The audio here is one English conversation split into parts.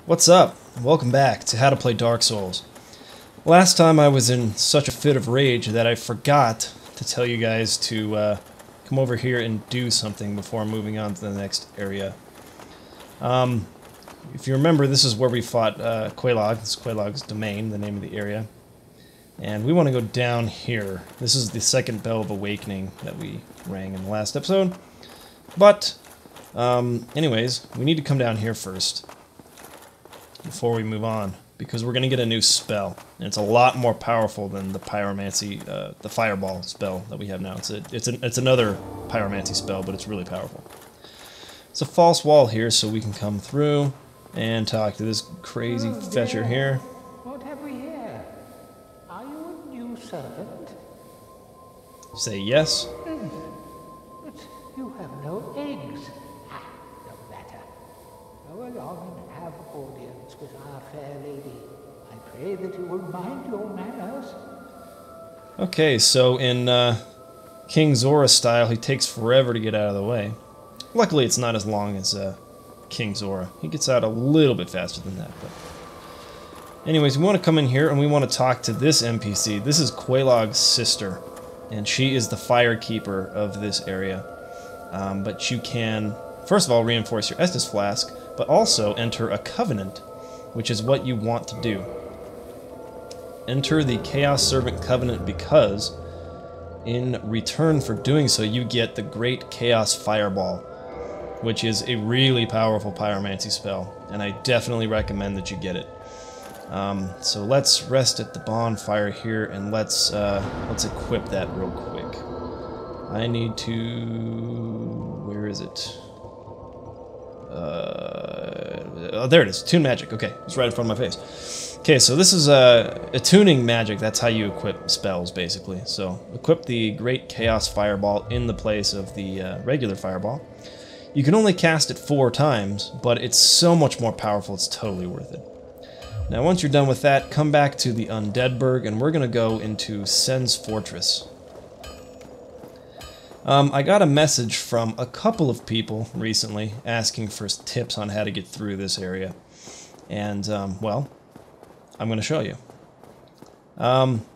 What's up? Welcome back to How to Play Dark Souls. Last time I was in such a fit of rage that I forgot to tell you guys to come over here and do something before moving on to the next area. If you remember, this is where we fought Quelaag. This is Quelaag's domain, the name of the area. And we want to go down here. This is the second Bell of Awakening that we rang in the last episode. But, anyways, we need to come down here first before we move on, because we're going to get a new spell, and it's a lot more powerful than the pyromancy, the fireball spell that we have now. It's another pyromancy spell, but it's really powerful. It's a false wall here, so we can come through and talk to this crazy fetcher here. What have we here? Are you a new servant? Say yes. But you have no eggs. Ah, no matter. Go along and have audience with our fair lady. I pray that you will mind your manners. Okay, so in King Zora style, he takes forever to get out of the way. Luckily, it's not as long as King Zora. He gets out a little bit faster than that. But anyways, we want to come in here and we want to talk to this NPC. This is Quelaag's sister, and she is the fire keeper of this area. But you can, first of all, reinforce your Estus Flask, but also enter a covenant, which is what you want to do. Enter the Chaos Servant Covenant because in return for doing so, you get the Great Chaos Fireball, which is a really powerful pyromancy spell, and I definitely recommend that you get it. So let's rest at the bonfire here, and let's equip that real quick. I need to... where is it? Oh, there it is. Attune Magic. Okay, it's right in front of my face. Okay, so this is attuning magic. That's how you equip spells, basically. So equip the Great Chaos Fireball in the place of the regular Fireball. You can only cast it 4 times, but it's so much more powerful, it's totally worth it. Now, once you're done with that, come back to the Undeadburg, and we're going to go into Sen's Fortress. I got a message from a couple of people recently asking for tips on how to get through this area. And, well, I'm going to show you.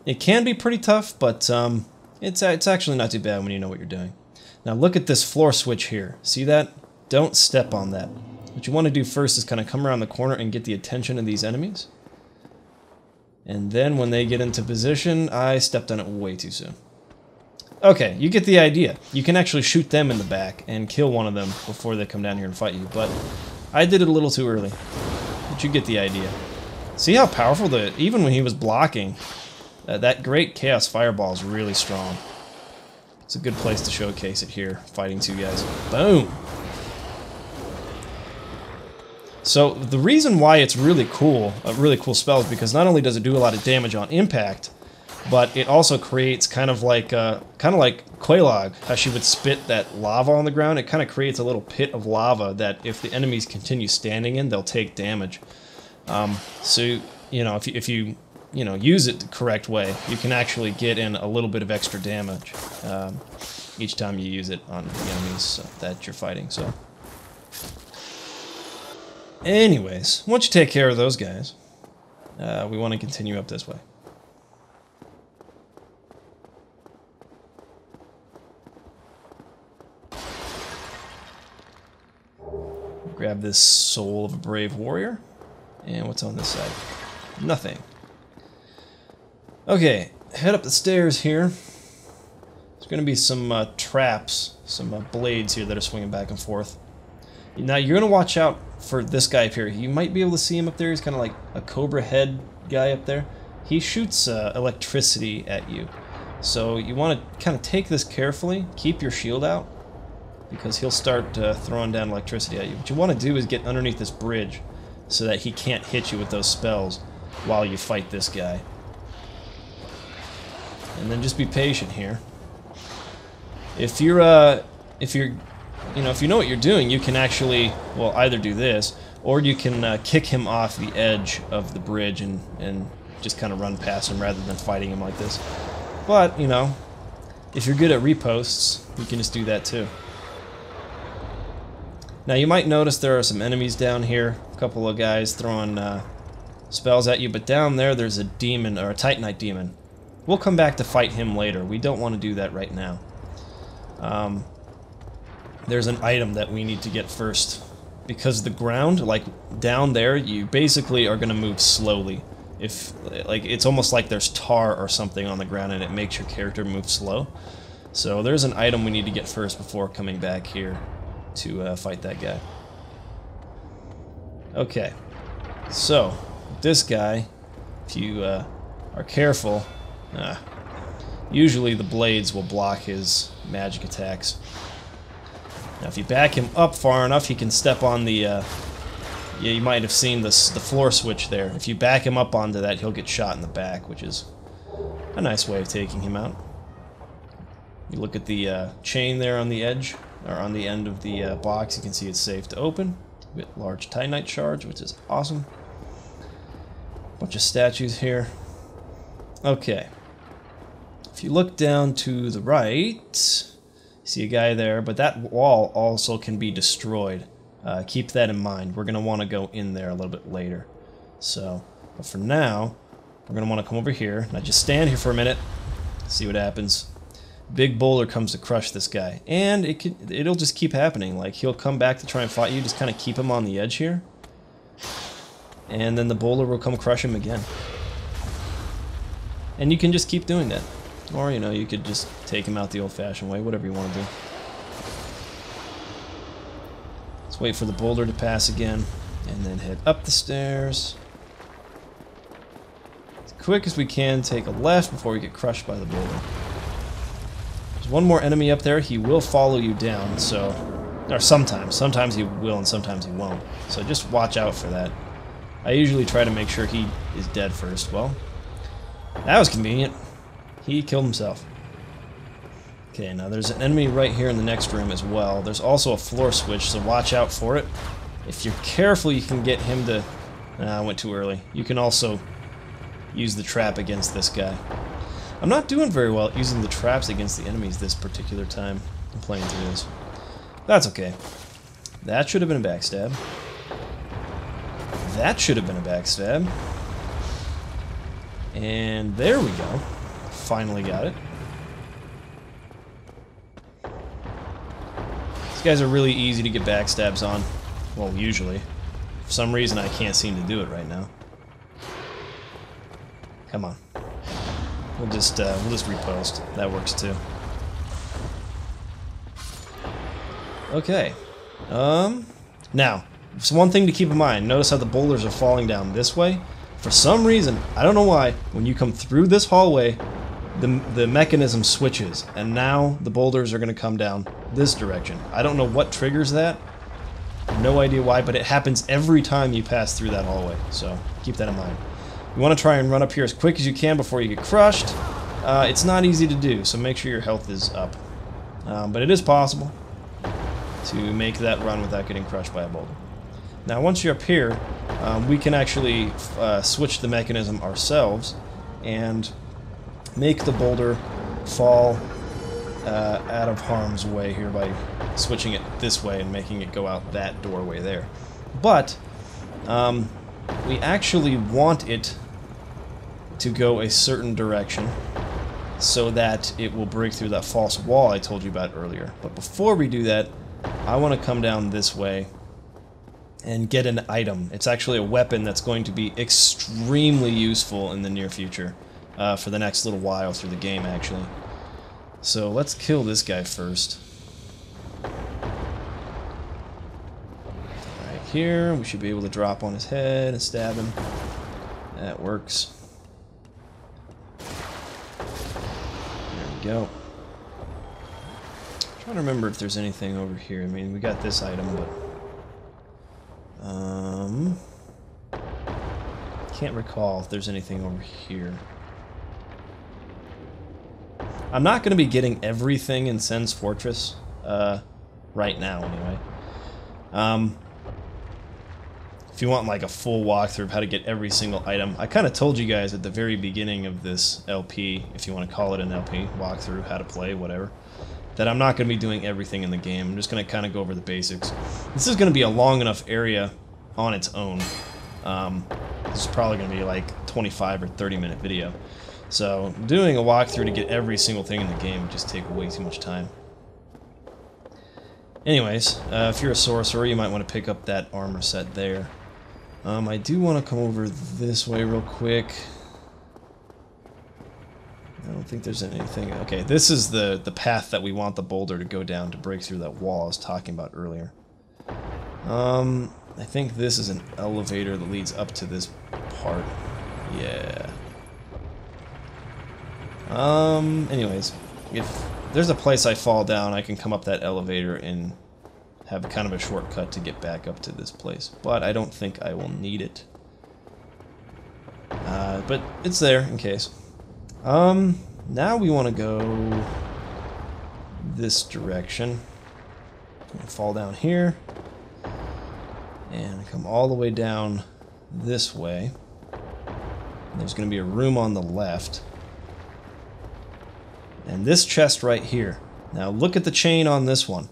It can be pretty tough, but it's actually not too bad when you know what you're doing. Now look at this floor switch here. See that? Don't step on that. What you want to do first is kind of come around the corner and get the attention of these enemies. And then when they get into position, I stepped on it way too soon. Okay, you get the idea. You can actually shoot them in the back and kill one of them before they come down here and fight you, but I did it a little too early. But you get the idea. See how powerful even when he was blocking, that Great Chaos Fireball is really strong. It's a good place to showcase it here, fighting 2 guys. Boom! So the reason why it's really cool, a really cool spell, is because not only does it do a lot of damage on impact, but it also creates kind of like Quelaag, how she would spit that lava on the ground. It kind of creates a little pit of lava that if the enemies continue standing in, they'll take damage. So you know, if you use it the correct way, you can actually get in a little bit of extra damage each time you use it on the enemies that you're fighting. So, anyways, once you take care of those guys, we want to continue up this way. Grab this Soul of a Brave Warrior. And what's on this side? Nothing. Okay, head up the stairs here. There's going to be some traps, some blades here that are swinging back and forth. Now you're going to watch out for this guy up here. You might be able to see him up there. He's kind of like a cobra head guy up there. He shoots electricity at you. So you want to kind of take this carefully. Keep your shield out, because he'll start throwing down electricity at you. What you want to do is get underneath this bridge so that he can't hit you with those spells while you fight this guy. And then just be patient here. If you know what you're doing, you can actually, well, either do this, or you can kick him off the edge of the bridge and just kind of run past him rather than fighting him like this. But, you know, if you're good at reposts, you can just do that too. Now you might notice there are some enemies down here. A couple of guys throwing spells at you, but down there there's a demon, or a Titanite demon. We'll come back to fight him later. We don't want to do that right now. There's an item that we need to get first. Because the ground, like down there, you basically are going to move slowly. If, like, it's almost like there's tar or something on the ground and it makes your character move slow. So there's an item we need to get first before coming back here to fight that guy. Okay, so this guy, if you are careful, usually the blades will block his magic attacks. Now if you back him up far enough, he can step on the, yeah, you might have seen the floor switch there. If you back him up onto that, he'll get shot in the back, which is a nice way of taking him out. You look at the chain there on the edge, or on the end of the box, you can see it's safe to open. We get large Titanite shards, which is awesome. Bunch of statues here. Okay. If you look down to the right, see a guy there, but that wall also can be destroyed. Keep that in mind. We're going to want to go in there a little bit later. So, but for now, we're going to want to come over here. Now just stand here for a minute, see what happens. Big boulder comes to crush this guy, and it'll just keep happening. Like, he'll come back to try and fight you, just kind of keep him on the edge here. And then the boulder will come crush him again. And you can just keep doing that. Or, you know, you could just take him out the old-fashioned way, whatever you want to do. Let's wait for the boulder to pass again, and then head up the stairs. As quick as we can, take a left before we get crushed by the boulder. There's one more enemy up there. He will follow you down, so... Or sometimes. Sometimes he will and sometimes he won't. So just watch out for that. I usually try to make sure he is dead first. Well, that was convenient. He killed himself. Okay, now there's an enemy right here in the next room as well. There's also a floor switch, so watch out for it. If you're careful, you can get him to... I went too early. You can also use the trap against this guy. I'm not doing very well at using the traps against the enemies this particular time I'm playing through this. That's okay. That should have been a backstab. That should have been a backstab. And there we go. Finally got it. These guys are really easy to get backstabs on. Well, usually. For some reason I can't seem to do it right now. Come on. We'll just repost. That works too. Okay. Now, so one thing to keep in mind. Notice how the boulders are falling down this way. For some reason, I don't know why, when you come through this hallway, the mechanism switches, and now the boulders are going to come down this direction. I don't know what triggers that. No idea why, but it happens every time you pass through that hallway. So keep that in mind. You want to try and run up here as quick as you can before you get crushed. It's not easy to do, so make sure your health is up. But it is possible to make that run without getting crushed by a boulder. Now once you're up here, we can actually switch the mechanism ourselves and make the boulder fall out of harm's way here by switching it this way and making it go out that doorway there. But we actually want it to go a certain direction so that it will break through that false wall I told you about earlier. But before we do that, I want to come down this way and get an item. It's actually a weapon that's going to be extremely useful in the near future, for the next little while through the game, actually. So let's kill this guy first. Right here, we should be able to drop on his head and stab him. That works. There we go. I'm trying to remember if there's anything over here. I mean, we got this item, but... can't recall if there's anything over here. I'm not going to be getting everything in Sen's Fortress, right now, anyway. If you want, like, a full walkthrough of how to get every single item, I kind of told you guys at the very beginning of this LP, if you want to call it an LP, walkthrough, how to play, whatever, that I'm not going to be doing everything in the game. I'm just going to kind of go over the basics. This is going to be a long enough area on its own. This is probably going to be like 25 or 30-minute video. So doing a walkthrough to get every single thing in the game would just take way too much time. Anyways, if you're a sorcerer, you might want to pick up that armor set there. I do want to come over this way real quick. I don't think there's anything. Okay, this is the path that we want the boulder to go down to break through that wall I was talking about earlier. I think this is an elevator that leads up to this part. Yeah. Anyways, if there's a place I fall down, I can come up that elevator and have kind of a shortcut to get back up to this place. But I don't think I will need it. But it's there in case. Now we want to go this direction. Fall down here. And come all the way down this way. And there's going to be a room on the left. And this chest right here. Now look at the chain on this one.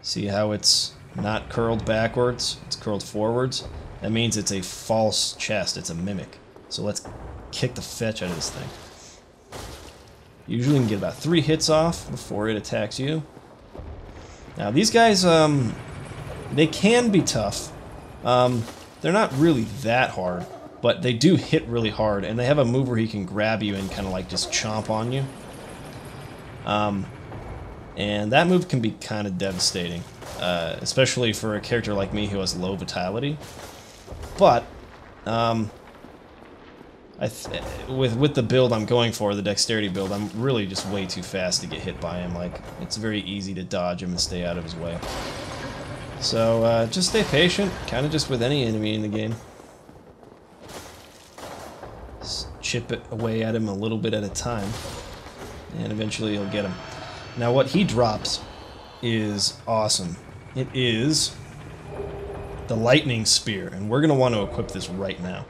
See how it's not curled backwards? It's curled forwards. That means it's a false chest. It's a mimic. So let's kick the fetch out of this thing. Usually you can get about 3 hits off before it attacks you. Now these guys, they can be tough. They're not really that hard, but they do hit really hard, and they have a move where he can grab you and kind of like just chomp on you. And that move can be kind of devastating, especially for a character like me who has low vitality. But with the build I'm going for, the dexterity build, I'm really just way too fast to get hit by him. Like, it's very easy to dodge him and stay out of his way. So just stay patient, kind of just with any enemy in the game. Just chip it away at him a little bit at a time, and eventually you'll get him. Now what he drops is awesome. It is the lightning spear, and we're going to want to equip this right now.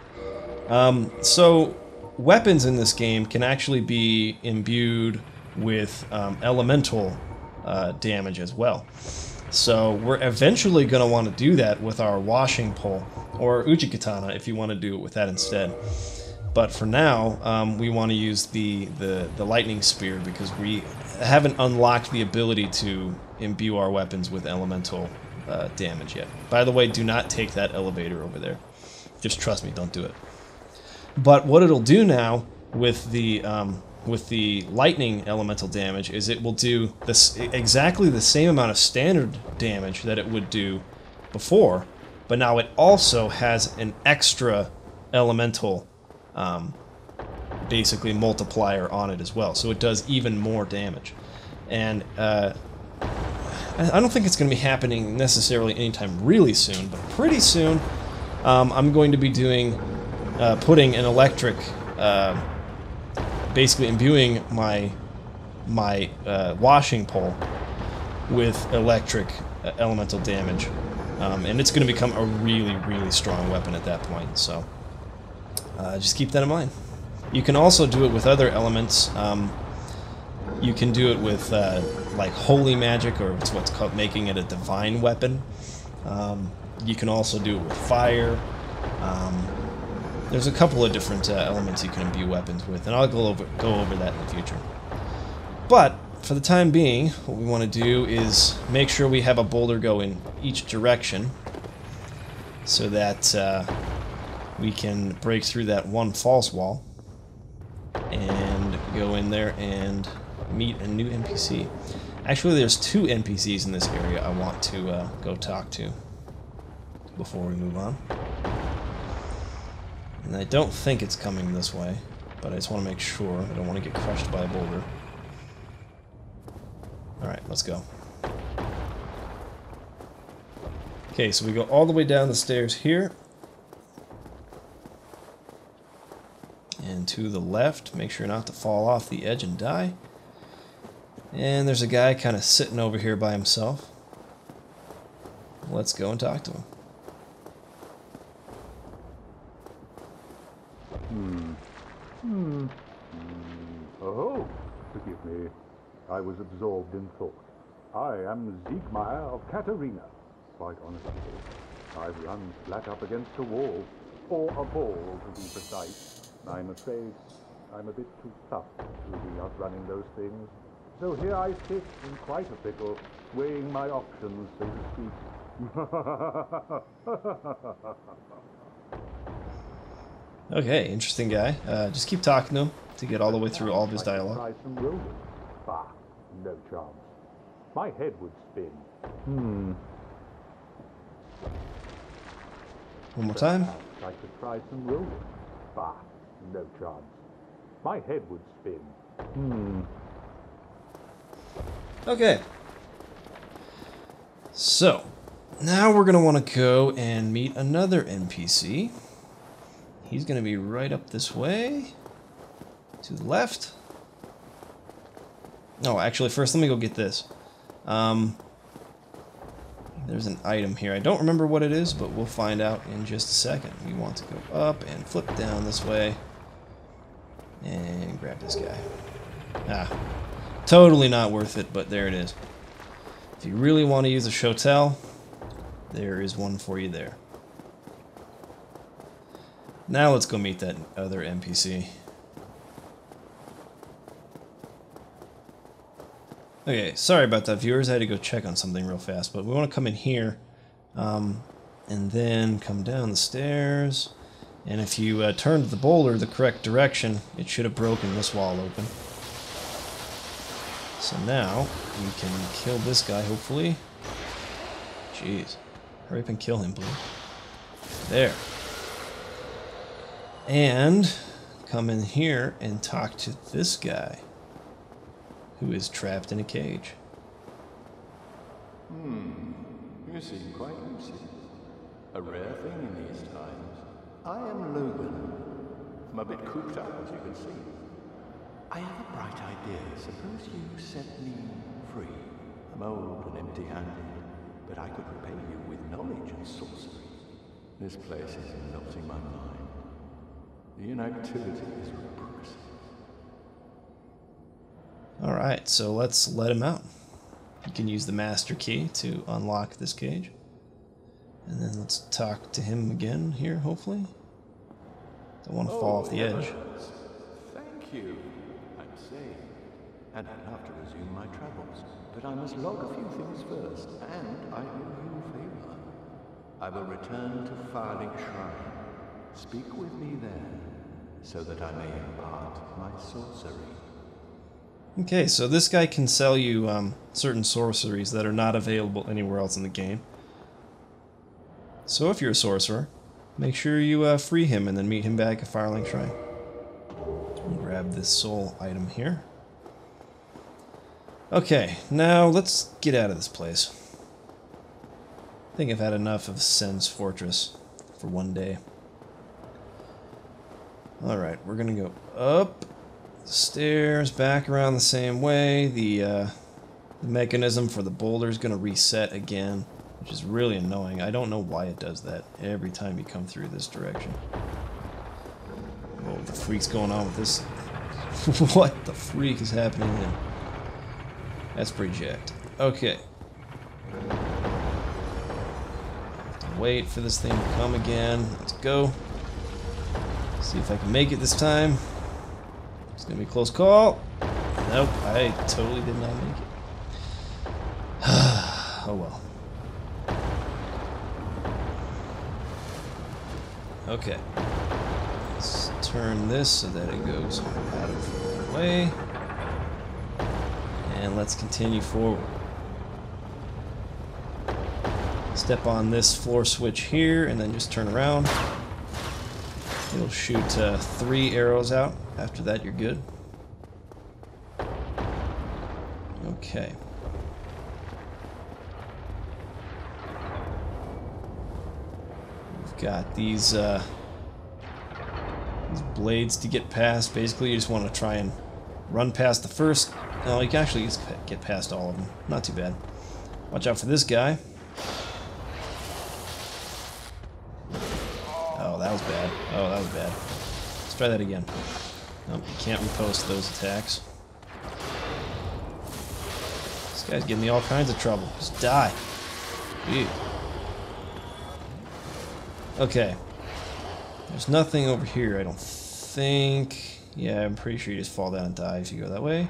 So weapons in this game can actually be imbued with elemental damage as well. So we're eventually going to want to do that with our washing pole, or Uchikatana if you want to do it with that instead. But for now, we want to use the lightning spear because we haven't unlocked the ability to imbue our weapons with elemental damage yet. By the way, do not take that elevator over there. Just trust me, don't do it. But what it'll do now with the lightning elemental damage is it will do this exactly the same amount of standard damage that it would do before, but now it also has an extra elemental basically multiplier on it as well, so it does even more damage. And I don't think it's going to be happening necessarily anytime really soon, but pretty soon I'm going to be doing putting an electric, basically imbuing my washing pole with electric elemental damage, and it's going to become a really strong weapon at that point. So just keep that in mind. You can also do it with other elements. You can do it with like holy magic, or it's what's called making it a divine weapon. You can also do it with fire. There's a couple of different elements you can imbue weapons with, and I'll go over that in the future. But for the time being, what we want to do is make sure we have a boulder go in each direction, so that we can break through that one false wall and go in there and meet a new NPC. Actually, there's 2 NPCs in this area I want to go talk to before we move on. And I don't think it's coming this way, but I just want to make sure. I don't want to get crushed by a boulder. Alright, let's go. Okay, so we go all the way down the stairs here. And to the left, make sure not to fall off the edge and die. And there's a guy kind of sitting over here by himself. Let's go and talk to him. Oh, forgive me. I was absorbed in thought. I am Siegmeyer of Katarina, quite honestly. I've run flat up against a wall, or a ball to be precise. I must say, I'm a bit too tough to be outrunning those things. So here I sit in quite a pickle, weighing my options, so to speak. Okay, interesting guy. Just keep talking to him to get all the way through all of his dialogue. Try some rolling. Bah, no chance. My head would spin. One more time. Perhaps I could try some rolling. Bah, no chance. My head would spin. Okay. So, now we're going to want to go and meet another NPC. He's going to be right up this way. To the left. Oh, actually, first let me go get this. There's an item here. I don't remember what it is, but we'll find out in just a second. We want to go up and flip down this way. And grab this guy. Ah. Totally not worth it, but there it is. If you really want to use a shotel, there is one for you there. Now let's go meet that other NPC. Okay, sorry about that, viewers. I had to go check on something real fast, but we want to come in here, and then come down the stairs. And if you turned the boulder the correct direction, it should have broken this wall open. So now we can kill this guy, hopefully. Jeez, hurry up and kill him, please. There. And come in here and talk to this guy, who is trapped in a cage. You seem quite lucid. A rare thing in these times. I am Logan. I'm a bit cooped up, as you can see. I have a bright idea. Suppose you set me free. I'm old and empty-handed, but I could repay you with knowledge and sorcery. This place is melting my mind. The inactivity is repressive. Alright, so let's let him out. You can use the master key to unlock this cage. And then let's talk to him again here, hopefully. Don't want to fall off the edge. Thank you, I'm safe. And I'll have to resume my travels. But I must log a few things first, and I owe you a favor. I will return to Firelink Shrine. Speak with me there, so that I may impart my sorcery. Okay, so this guy can sell you certain sorceries that are not available anywhere else in the game. So if you're a sorcerer, make sure you free him and then meet him back at Firelink Shrine. Grab this soul item here. Okay, now let's get out of this place. I think I've had enough of Sen's Fortress for one day. Alright, we're gonna go up the stairs, back around the same way. The mechanism for the boulder is gonna reset again, which is really annoying. I don't know why it does that every time you come through this direction. Whoa, the freak's going on with this. What the freak is happening here? That's pretty jacked. Okay. Wait for this thing to come again. Let's go. See if I can make it this time. It's gonna be a close call. Nope, I totally did not make it. Oh well. Okay. Let's turn this so that it goes out of the way. And let's continue forward. Step on this floor switch here and then just turn around. It'll shoot 3 arrows out. After that, you're good. Okay. We've got these blades to get past. Basically, you just want to try and run past the first. No, you can actually just get past all of them. Not too bad. Watch out for this guy. Oh, that was bad. Oh, that was bad. Let's try that again. Nope, you can't repost those attacks. This guy's getting me all kinds of trouble. Just die. Jeez. Okay. There's nothing over here, I don't think. Yeah, I'm pretty sure you just fall down and die if you go that way.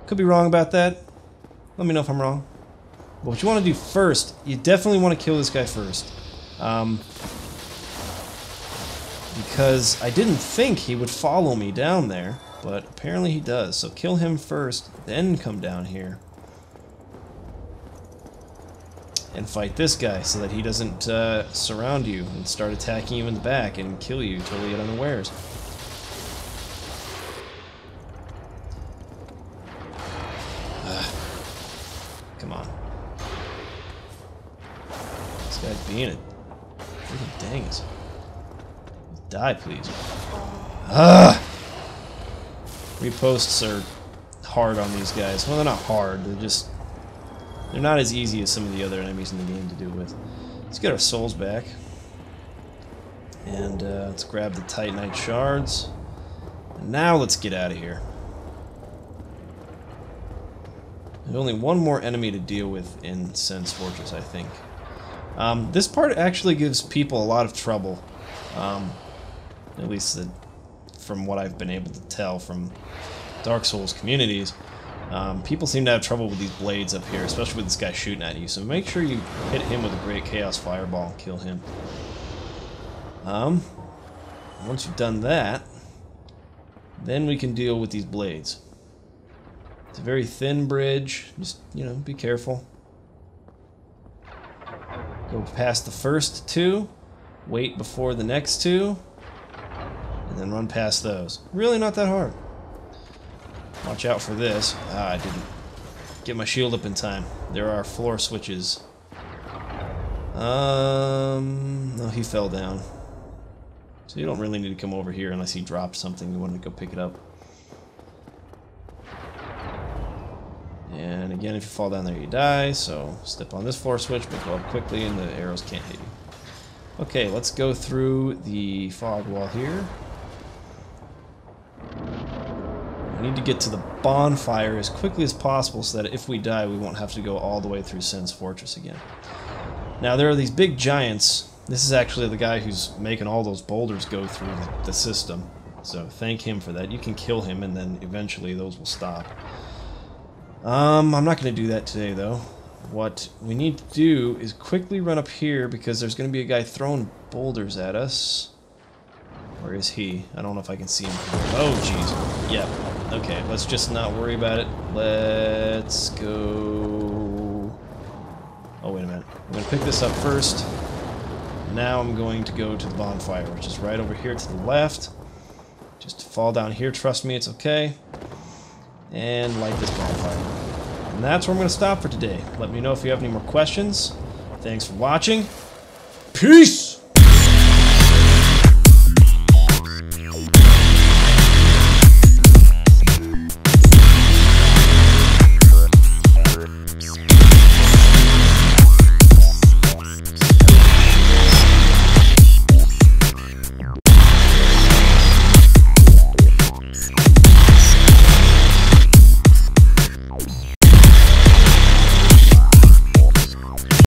Could be wrong about that. Let me know if I'm wrong. But what you want to do first, you definitely want to kill this guy first. Because I didn't think he would follow me down there, but apparently he does. So kill him first, then come down here. And fight this guy so that he doesn't surround you and start attacking you in the back and kill you totally at unawares. Come on. This guy's being it. Freaking dang it. Die, please. Reposts are hard on these guys. Well, they're not hard. They're not as easy as some of the other enemies in the game to do with. Let's get our souls back. And let's grab the Titanite shards. And now let's get out of here. There's only one more enemy to deal with in Sen's Fortress, I think. This part actually gives people a lot of trouble. At least from what I've been able to tell from Dark Souls communities. People seem to have trouble with these blades up here, especially with this guy shooting at you. So make sure you hit him with a Great Chaos Fireball and kill him. Once you've done that, then we can deal with these blades. It's a very thin bridge. Just, you know, be careful. Go past the first two, wait before the next two, and then run past those. Really not that hard. Watch out for this. I didn't get my shield up in time. There are floor switches. No, he fell down. So you don't really need to come over here unless he dropped something you want to go pick it up. And again, if you fall down there, you die. So step on this floor switch, but go up quickly and the arrows can't hit you. Okay, let's go through the fog wall here. We need to get to the bonfire as quickly as possible so that if we die, we won't have to go all the way through Sen's Fortress again. Now, there are these big giants. This is actually the guy who's making all those boulders go through the system. So thank him for that. You can kill him, and then eventually those will stop. I'm not going to do that today, though. What we need to do is quickly run up here, because there's going to be a guy throwing boulders at us. Where is he? I don't know if I can see him. Oh, jeez. Yep. Okay, let's just not worry about it. Let's go... Oh, wait a minute. I'm going to pick this up first. Now I'm going to go to the bonfire, which is right over here to the left. Just fall down here. Trust me, it's okay. And light this bonfire. And that's where I'm going to stop for today. Let me know if you have any more questions. Thanks for watching. Peace!